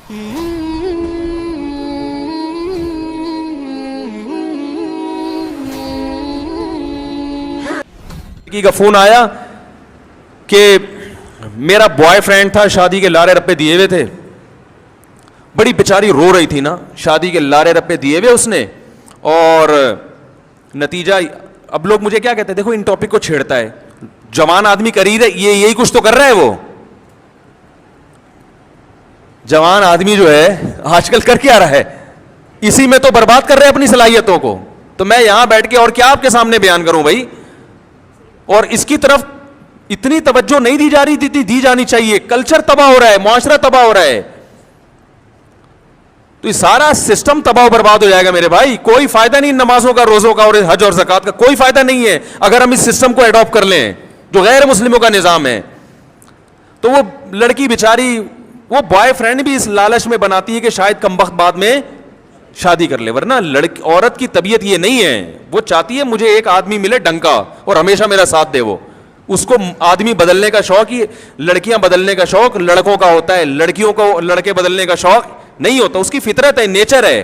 کا فون آیا کہ میرا بوائے فرینڈ تھا, شادی کے لارے رپے دیے ہوئے تھے, بڑی بیچاری رو رہی تھی نا, شادی کے لارے رپے دیے ہوئے اس نے, اور نتیجہ اب لوگ مجھے کیا کہتے ہیں, دیکھو ان ٹاپک کو چھیڑتا ہے, جوان آدمی کر ہی رہے, یہی کچھ تو کر رہا ہے, وہ جوان آدمی جو ہے آج کل کر کیا رہا ہے, اسی میں تو برباد کر رہے اپنی صلاحیتوں کو. تو میں یہاں بیٹھ کے اور کیا آپ کے سامنے بیان کروں بھائی, اور اس کی طرف اتنی توجہ نہیں دی جا رہی دی جانی چاہیے. کلچر تباہ ہو رہا ہے, معاشرہ تباہ ہو رہا ہے, تو یہ سارا سسٹم تباہ و برباد ہو جائے گا میرے بھائی. کوئی فائدہ نہیں نمازوں کا, روزوں کا اور حج اور زکات کا, کوئی فائدہ نہیں ہے اگر ہم اس سسٹم کو اڈاپٹ کر لیں جو غیر مسلموں کا نظام ہے. تو وہ لڑکی بیچاری, وہ بوائے فرینڈ بھی اس لالچ میں بناتی ہے کہ شاید کمبخت بعد میں شادی کر لے, ورنہ عورت کی طبیعت یہ نہیں ہے. وہ چاہتی ہے مجھے ایک آدمی ملے ڈنکا اور ہمیشہ میرا ساتھ دے. وہ اس کو آدمی بدلنے کا شوق ہی, لڑکیاں بدلنے کا شوق لڑکوں کا ہوتا ہے, لڑکیوں کو لڑکے بدلنے کا شوق نہیں ہوتا. اس کی فطرت ہے, نیچر ہے.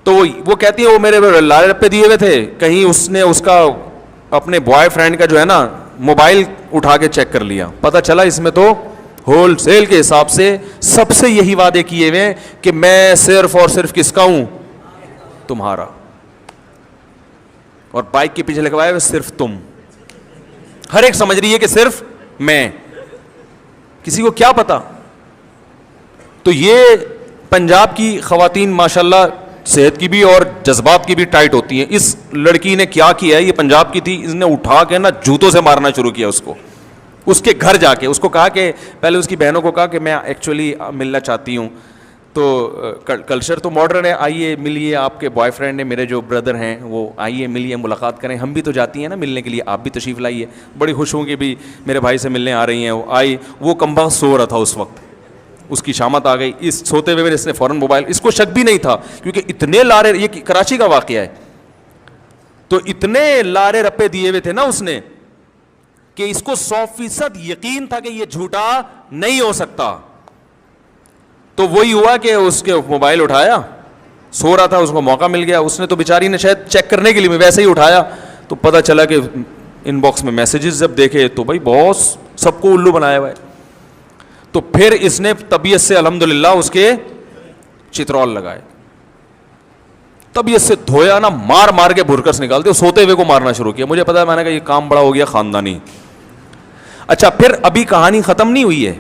تو وہ کہتی ہے وہ میرے لارے رپے دیے ہوئے تھے, کہیں اس نے اس کا اپنے بوائے فرینڈ کا جو ہے نا موبائل اٹھا کے چیک کر لیا, پتہ چلا اس میں تو ہول سیل کے حساب سے سب سے یہی وعدے کیے ہوئے کہ میں صرف اور صرف کس کا ہوں, تمہارا, اور بائک کے پیچھے لگوائے ہوئے صرف تم. ہر ایک سمجھ رہی ہے کہ صرف میں, کسی کو کیا پتا. تو یہ پنجاب کی خواتین ماشاءاللہ صحت کی بھی اور جذبات کی بھی ٹائٹ ہوتی ہیں. اس لڑکی نے کیا کیا ہے, یہ پنجاب کی تھی, اس نے اٹھا کے نا جوتوں سے مارنا شروع کیا اس کو, اس کے گھر جا کے. اس کو کہا کہ پہلے اس کی بہنوں کو کہا کہ میں ایکچولی ملنا چاہتی ہوں, تو کلچر تو ماڈرن ہے, آئیے ملیے, آپ کے بوائے فرینڈ نے, میرے جو بردر ہیں وہ, آئیے ملیے ملاقات کریں, ہم بھی تو جاتی ہیں نا ملنے کے لیے, آپ بھی تشریف لائیے. بڑی خوش ہوں کہ بھی میرے بھائی سے ملنے آ رہی ہیں. وہ آئی, وہ کمبا سو رہا تھا اس وقت, اس کی شامت آ گئی. اس سوتے ہوئے اس نے فوراً موبائل, اس کو شک بھی نہیں تھا کیونکہ اتنے لارے, یہ کراچی کا واقعہ ہے, تو اتنے لارے رپے دیے ہوئے تھے نا اس نے کہ اس کو 100% یقین تھا کہ یہ جھوٹا نہیں ہو سکتا. تو وہی ہوا کہ اس کے موبائل اٹھایا, سو رہا تھا, اس کو موقع مل گیا, اس نے تو بیچاری نے شاید چیک کرنے کے لیے ویسے ہی اٹھایا, تو پتہ چلا کہ ان باکس میں میسیجز جب دیکھے تو بھائی بہت سب کو الو بنایا ہوا ہے. تو پھر اس نے طبیعت سے الحمدللہ اس کے چترول لگائے, طبیعت سے دھویا نا, مار مار کے بھرکس نکالتے, سوتے ہوئے کو مارنا شروع کیا. مجھے پتا, میں نے کہا یہ کام بڑا ہو گیا خاندانی. اچھا پھر ابھی کہانی ختم نہیں ہوئی ہے,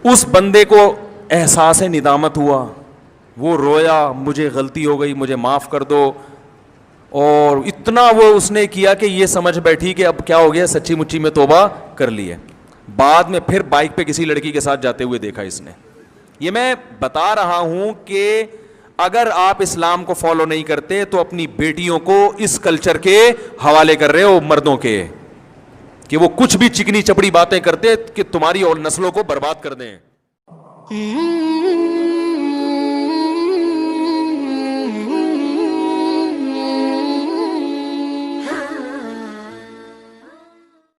اس بندے کو احساس ندامت ہوا, وہ رویا, مجھے غلطی ہو گئی, مجھے معاف کر دو, اور اتنا وہ اس نے کیا کہ یہ سمجھ بیٹھی کہ اب کیا ہو گیا, سچی مچی میں توبہ کر لی ہے. بعد میں پھر بائک پہ کسی لڑکی کے ساتھ جاتے ہوئے دیکھا اس نے. یہ میں بتا رہا ہوں کہ اگر آپ اسلام کو فالو نہیں کرتے تو اپنی بیٹیوں کو اس کلچر کے حوالے کر رہے ہو, مردوں کے, کہ وہ کچھ بھی چکنی چپڑی باتیں کرتے کہ تمہاری اور نسلوں کو برباد کر دیں.